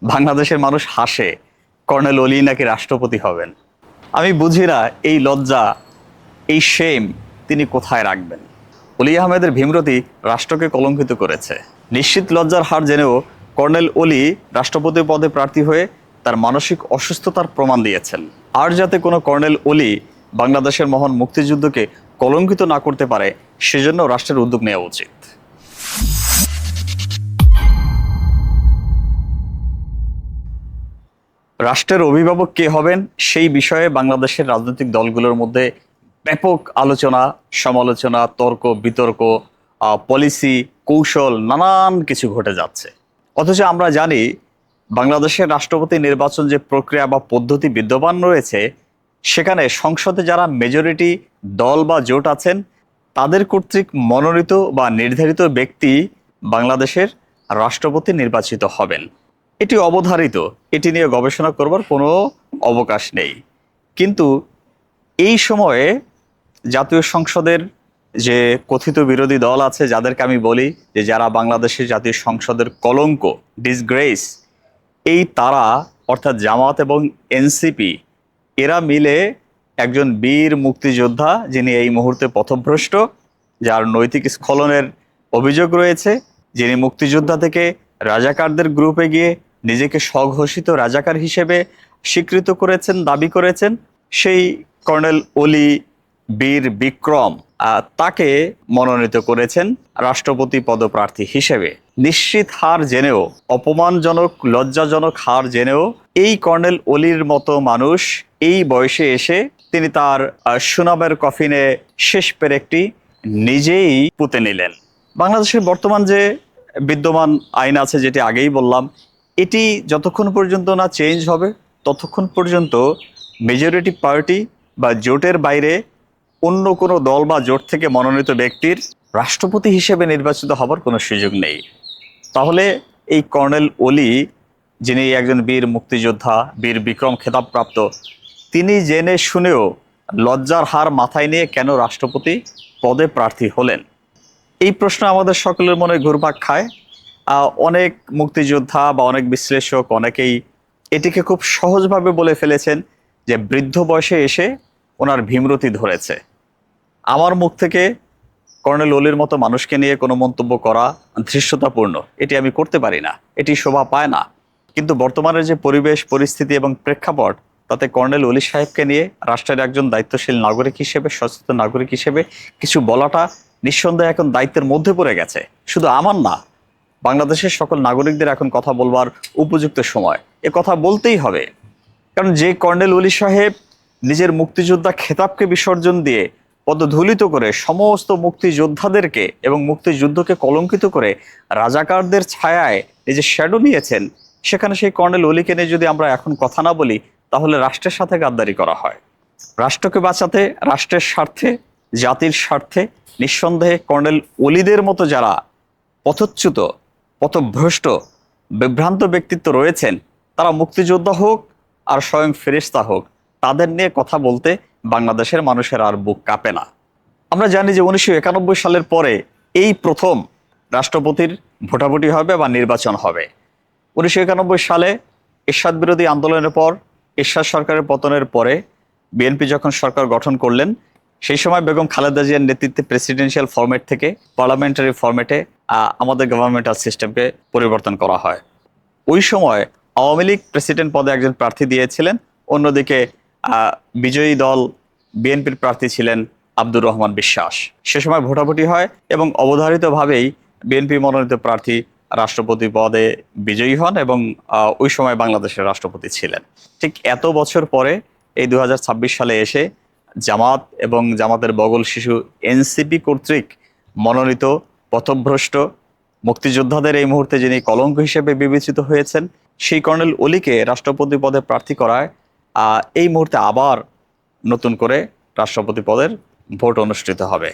বাংলাদেশের মানুষ হাসে কর্নেল অলি নাকি রাষ্ট্রপতি হবেন। আমি বুঝি না এই লজ্জা, এই শেম তিনি কোথায় রাখবেন। অলি আহমেদের ভীমরতি রাষ্ট্রকে কলঙ্কিত করেছে। নিশ্চিত লজ্জার হার জেনেও কর্নেল অলি রাষ্ট্রপতি পদে প্রার্থী হয়ে তার মানসিক অসুস্থতার প্রমাণ দিয়েছেন। আর যাতে কোনো কর্নেল অলি বাংলাদেশের মহান মুক্তিযুদ্ধকে কলঙ্কিত না করতে পারে, সেজন্য রাষ্ট্রের উদ্যোগ নেওয়া উচিত। রাষ্ট্রের অভিভাবক কে হবেন সেই বিষয়ে বাংলাদেশের রাজনৈতিক দলগুলোর মধ্যে ব্যাপক আলোচনা, সমালোচনা, তর্ক বিতর্ক, পলিসি, কৌশল, নানান কিছু ঘটে যাচ্ছে। অথচ আমরা জানি বাংলাদেশের রাষ্ট্রপতি নির্বাচন যে প্রক্রিয়া বা পদ্ধতি বিদ্যমান রয়েছে, সেখানে সংসদে যারা মেজরিটি দল বা জোট আছেন তাদের কর্তৃক মনোনীত বা নির্ধারিত ব্যক্তি বাংলাদেশের রাষ্ট্রপতি নির্বাচিত হবেন। এটি অবধারিত, এটি নিয়ে গবেষণা করবার কোনো অবকাশ নেই। কিন্তু এই সময়ে জাতীয় সংসদের যে কথিত বিরোধী দল আছে, যাদেরকে আমি বলি যে যারা বাংলাদেশের জাতীয় সংসদের কলঙ্ক, ডিসগ্রেস, এই তারা অর্থাৎ জামাত এবং এনসিপি, এরা মিলে একজন বীর মুক্তিযোদ্ধা যিনি এই মুহূর্তে পথভ্রষ্ট, যার নৈতিক স্খলনের অভিযোগ রয়েছে, যিনি মুক্তিযোদ্ধা থেকে রাজাকারদের গ্রুপে গিয়ে নিজেকে স্বঘোষিত রাজাকার হিসেবে স্বীকৃত করেছেন, দাবি করেছেন, সেই কর্নেল অলি বীর বিক্রম তাকে মনোনীত করেছেন রাষ্ট্রপতি পদপ্রার্থী হিসেবে। নিশ্চিত হার জেনেও, অপমানজনক লজ্জাজনক হার জেনেও এই কর্নেল অলির মতো মানুষ এই বয়সে এসে তিনি তার সুনামের কফিনে শেষ পেরেকটি নিজেই পুঁতে নিলেন। বাংলাদেশের বর্তমান যে বিদ্যমান আইন আছে, যেটি আগেই বললাম, এটি যতক্ষণ পর্যন্ত না চেঞ্জ হবে ততক্ষণ পর্যন্ত মেজরিটি পার্টি বা জোটের বাইরে অন্য কোনো দল বা জোট থেকে মনোনীত ব্যক্তির রাষ্ট্রপতি হিসেবে নির্বাচিত হবার কোনো সুযোগ নেই। তাহলে এই কর্নেল অলি, যিনি একজন বীর মুক্তিযোদ্ধা, বীর বিক্রম খেতাবপ্রাপ্ত, তিনি জেনে শুনেও লজ্জার হার মাথায় নিয়ে কেন রাষ্ট্রপতি পদে প্রার্থী হলেন? এই প্রশ্ন আমাদের সকলের মনে ঘুরপাক খায়। অনেক মুক্তিযোদ্ধা বা অনেক বিশ্লেষক অনেকেই এটিকে খুব সহজভাবে বলে ফেলেছেন যে বৃদ্ধ বয়সে এসে ওনার ভীমরতি ধরেছে। আমার মুখ থেকে কর্নেল অলির মতো মানুষকে নিয়ে কোনো মন্তব্য করা ধৃষ্টতাপূর্ণ, এটি আমি করতে পারি না, এটি শোভা পায় না। কিন্তু বর্তমানের যে পরিবেশ পরিস্থিতি এবং প্রেক্ষাপট, তাতে কর্নেল অলি সাহেবকে নিয়ে রাষ্ট্রের একজন দায়িত্বশীল নাগরিক হিসেবে, সচেতন নাগরিক হিসেবে কিছু বলাটা নিঃসন্দেহে এখন দায়িত্বের মধ্যে পড়ে গেছে। শুধু আমার না, বাংলাদেশের সকল নাগরিকদের এখন কথা বলবার উপযুক্ত সময়। এ কথা বলতেই হবে, কারণ যে কর্নেল অলি সাহেব নিজের মুক্তিযোদ্ধা খেতাবকে বিসর্জন দিয়ে পদধূলিত করে সমস্ত মুক্তিযোদ্ধাদেরকে এবং মুক্তিযুদ্ধকে কলঙ্কিত করে রাজাকারদের ছায়ায় নিজের শ্যাডো নিয়েছেন, সেখানে সেই কর্নেল অলিকে নিয়ে যদি আমরা এখন কথা না বলি, তাহলে রাষ্ট্রের সাথে গাদ্দারি করা হয়। রাষ্ট্রকে বাঁচাতে, রাষ্ট্রের স্বার্থে, জাতির স্বার্থে নিঃসন্দেহে কর্নেল অলিদের মতো যারা পথচ্যুত, পথভ্রষ্ট, বিভ্রান্ত ব্যক্তিত্ব রয়েছেন, তারা মুক্তিযোদ্ধা হোক আর স্বয়ং ফেরেশতা হোক, তাদের নিয়ে কথা বলতে বাংলাদেশের মানুষের আর বুক কাঁপে না। আমরা জানি যে 1991 সালের পরে এই প্রথম রাষ্ট্রপতির ভোটাভুটি হবে বা নির্বাচন হবে। 1991 সালে এরশাদ বিরোধী আন্দোলনের পর, এরশাদ সরকারের পতনের পরে বিএনপি যখন সরকার গঠন করলেন, সেই সময় বেগম খালেদা জিয়ার নেতৃত্বে প্রেসিডেন্সিয়াল ফরম্যাট থেকে পার্লামেন্টারি ফরম্যাটে আমাদের গভর্নমেন্টাল সিস্টেমকে পরিবর্তন করা হয়। ওই সময় আওয়ামী লীগ প্রেসিডেন্ট পদে একজন প্রার্থী দিয়েছিলেন, অন্যদিকে বিজয়ী দল বিএনপির প্রার্থী ছিলেন আব্দুর রহমান বিশ্বাস। সে সময় ভোটাভুটি হয় এবং অবধারিতভাবেই বিএনপি মনোনীত প্রার্থী রাষ্ট্রপতি পদে বিজয়ী হন এবং ওই সময় বাংলাদেশের রাষ্ট্রপতি ছিলেন। ঠিক এত বছর পরে এই 2026 সালে এসে জামাত এবং জামাতের বগল শিশু এনসিপি কর্তৃক মনোনীত পথভ্রষ্ট মুক্তিযোদ্ধাদের এই মুহূর্তে যিনি কলঙ্ক হিসেবে বিবেচিত হয়েছেন, সেই কর্নেল অলিকে রাষ্ট্রপতি পদে প্রার্থী করায় এই মুহূর্তে আবার নতুন করে রাষ্ট্রপতি পদের ভোট অনুষ্ঠিত হবে।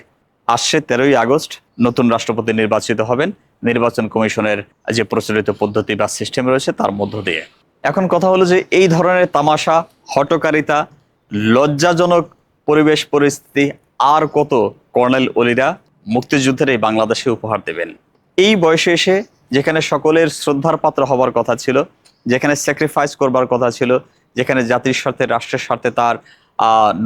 আসছে 13ই আগস্ট নতুন রাষ্ট্রপতি নির্বাচিত হবেন নির্বাচন কমিশনের যে প্রচলিত পদ্ধতি বা সিস্টেম রয়েছে তার মধ্য দিয়ে। এখন কথা হলো যে এই ধরনের তামাশা, হটকারিতা, লজ্জাজনক পরিবেশ পরিস্থিতি আর কত কর্নেল অলিরা মুক্তিযুদ্ধের এই বাংলাদেশে উপহার দেবেন? এই বয়সে এসে যেখানে সকলের শ্রদ্ধার পাত্র হবার কথা ছিল, যেখানে স্যাক্রিফাইস করবার কথা ছিল, যেখানে জাতির স্বার্থে রাষ্ট্রের স্বার্থে তার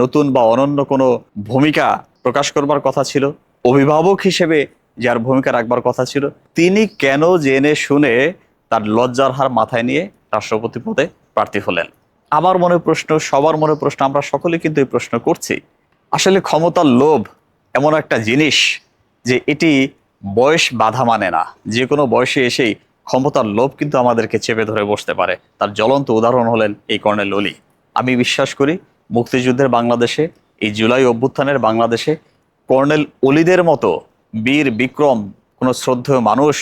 নতুন বা অনন্য কোনো ভূমিকা প্রকাশ করবার কথা ছিল, অভিভাবক হিসেবে যার ভূমিকা রাখবার কথা ছিল, তিনি কেন জেনে শুনে তার লজ্জার হার মাথায় নিয়ে রাষ্ট্রপতি পদে প্রার্থী হলেন? আমার মনে প্রশ্ন, সবার মনে প্রশ্ন, আমরা সকলে কিন্তু এই প্রশ্ন করছি। আসলে ক্ষমতার লোভ এমন একটা জিনিস যে এটি বয়স বাধা মানে না। যে কোনো বয়সে এসেই ক্ষমতার লোভ কিন্তু আমাদেরকে চেপে ধরে বসতে পারে। তার জ্বলন্ত উদাহরণ হলেন এই কর্নেল অলি। আমি বিশ্বাস করি মুক্তিযুদ্ধের বাংলাদেশে, এই জুলাই অভ্যুত্থানের বাংলাদেশে কর্নেল অলিদের মতো বীর বিক্রম কোনো শ্রদ্ধেয় মানুষ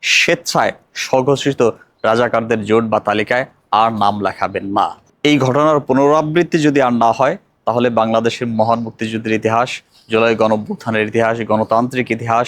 স্বেচ্ছায় স্বঘোষিত রাজাকারদের জোট বা তালিকায় আর নাম লেখাবেন না। এই ঘটনার পুনরাবৃত্তি যদি আর না হয়, তাহলে বাংলাদেশের মহান মুক্তিযুদ্ধের ইতিহাস, জুলাই গণঅভ্যুত্থানের ইতিহাস, গণতান্ত্রিক ইতিহাস,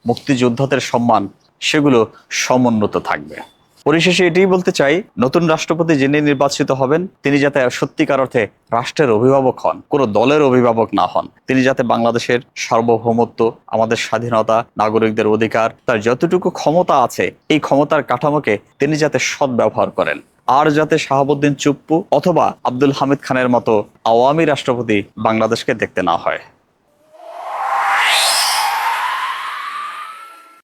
মুক্তিযোদ্ধাদের সম্মান, সেগুলো সমুন্নত থাকবে। পরিশেষে এটাই বলতে চাই, নতুন রাষ্ট্রপতি যিনি নির্বাচিত হবেন তিনি যাতে সত্যিকার অর্থে রাষ্ট্রের অভিভাবক হন, কোনো দলের অভিভাবক না হন। তিনি যাতে বাংলাদেশের সার্বভৌমত্ব, আমাদের স্বাধীনতা, নাগরিকদের অধিকার, তার যতটুকু ক্ষমতা আছে এই ক্ষমতার কাঠামোকে তিনি যাতে সদ্ব্যবহার করেন। আর যাতে শাহাবুদ্দিন চুপ্পু অথবা আব্দুল হামিদ খানের মতো আওয়ামী রাষ্ট্রপতি বাংলাদেশকে দেখতে না হয়।